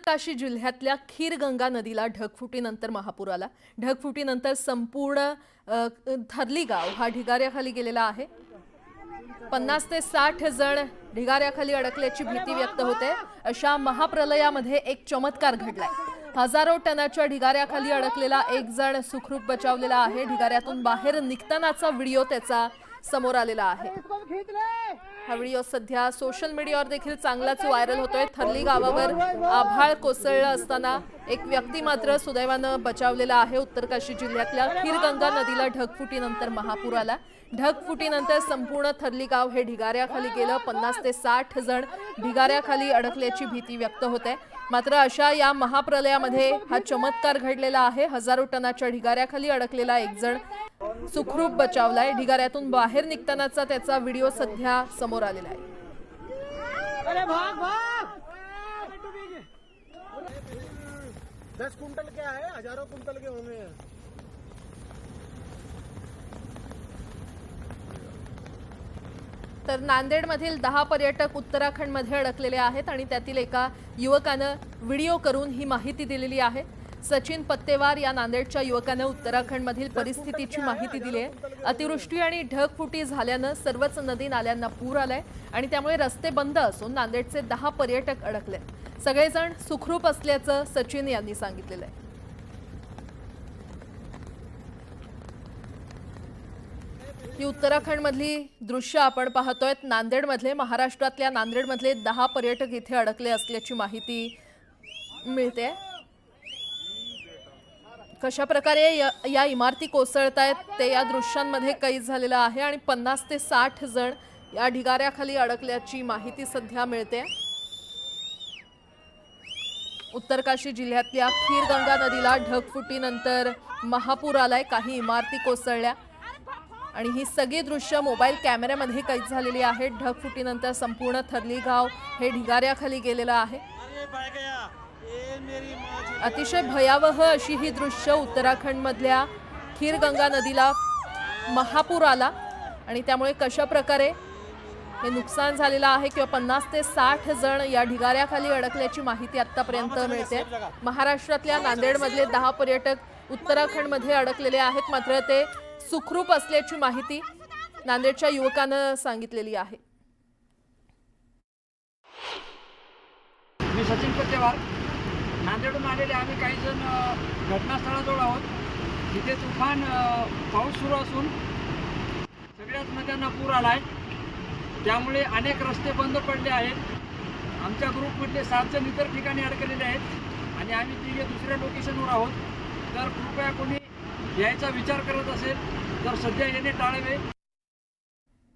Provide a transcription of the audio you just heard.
उत्तरकाशी जिल्ह्यातल्या खीरगंगा नदीला ढगफुटीनंतर महापूर आला। ढगफुटीनंतर संपूर्ण थरली गाव हा ढिगाऱ्याखाली गेलेला आहे। 50 ते 60 जण ढिगाऱ्याखाली अडकल्याची भीती व्यक्त होते। अशा महाप्रलयामध्ये एक चमत्कार घडलाय। हजारो टनाच्या ढिगाऱ्याखाली अडकलेला एक जण सुखरूप बचावलेला आहे। ढिगाऱ्यातून बाहेर निघतानाचा व्हिडिओ त्याचा समोर आलेला आहे। हा व्हिडिओ सध्या सोशल मीडियावर देखील चांगलाच व्हायरल होतोय। थरली गावावर आभाळ कोसळलं असताना एक व्यक्ती मात्र सुदैवानं बचावलेला आहे। उत्तरकाशी जिल्ह्यातल्या खीरगंगा नदीला ढगफुटीनंतर महापूर आला। ढगफुटीनंतर संपूर्ण थरली गाव हे ढिगाऱ्याखाली गेलं। 50 ते 60 जण ढिगाऱ्याखाली अडकल्याची भीती व्यक्त होते। मात्र अशा या महाप्रलयामध्ये हा चमत्कार घडलेला आहे। हजारो टनाच्या ढिगाऱ्याखाली अडकलेला एक जण सुखरूप बचावलाय। ढिगाऱ्यातून बाहेर निघतानाचा त्याचा व्हिडिओ सध्या समोर आलेला आहे। अरे भाग भाग 10 कुंटल क्या है, हजारों कुंटल के होंगे। तर नांदेडमधील 10 पर्यटक उत्तराखंडमध्ये अडकलेले आहेत आणि त्यातील एका युवकानं व्हिडिओ करून ही माहिती दिलेली आहे। सचिन पत्तेवार या नांदेडच्या युवकानं उत्तराखंडमधील परिस्थितीची माहिती दिली आहे। अतिवृष्टी आणि ढगफुटी झाल्यानं सर्वच नदी नाल्यांना पूर आलाय आणि त्यामुळे रस्ते बंद असून नांदेडचे 10 पर्यटक अडकले। सगळेजण सुखरूप असल्याचं सचिन यांनी सांगितलेलं आहे। ही उत्तराखंडमधली दृश्य आपण पाहतोय। नांदेडमधले महाराष्ट्रातल्या नांदेडमधले 10 पर्यटक इथे अडकले असल्याची माहिती मिळते। कशा प्रकारे या इमारती कोसळतायत ते या दृश्यांमध्ये कैद झालेलं आहे आणि 50 ते 60 जण या ढिगाऱ्याखाली अडकल्याची माहिती सध्या मिळते। उत्तरकाशी जिल्ह्यातल्या खीरगंगा नदीला ढगफुटीनंतर महापूर आलाय। काही इमारती कोसळल्या आणि ही सगळी दृश्य मोबाईल कॅमेऱ्यामध्ये कैद झालेली आहेत। ढगफुटीनंतर संपूर्ण थरली गाव हे ढिगाऱ्याखाली गेलेलं आहे। अतिशय भयावह अशी ही दृश्य उत्तराखंडमधल्या खीरगंगा नदीला महापूर आला आणि त्यामुळे कशा प्रकारे हे नुकसान झालेलं आहे किंवा 50 ते 60 जण या ढिगाऱ्याखाली अडकल्याची माहिती आतापर्यंत मिळते। महाराष्ट्रातल्या नांदेडमधले 10 पर्यटक उत्तराखंडमध्ये अडकलेले आहेत, मात्र ते सुखरूप असल्याची माहिती नांदेडच्या युवकानं सांगितलेली आहे। मी सचिन पत्तेवार, नांदेडहून आलेले आम्ही काही जण घटनास्थळाजवळ आहोत। तिथे तुफान पाऊस सुरू असून सगळ्याच नद्यांना पूर आला आहे। त्यामुळे अनेक रस्ते बंद पडले आहेत। आमच्या ग्रुपमधले 7 जण इतर ठिकाणी अडकलेले आहेत आणि आम्ही तिघे दुसऱ्या लोकेशनवर आहोत। तर कृपया कोणी यायचा विचार करत असेल तर सध्या येणे टाळावे।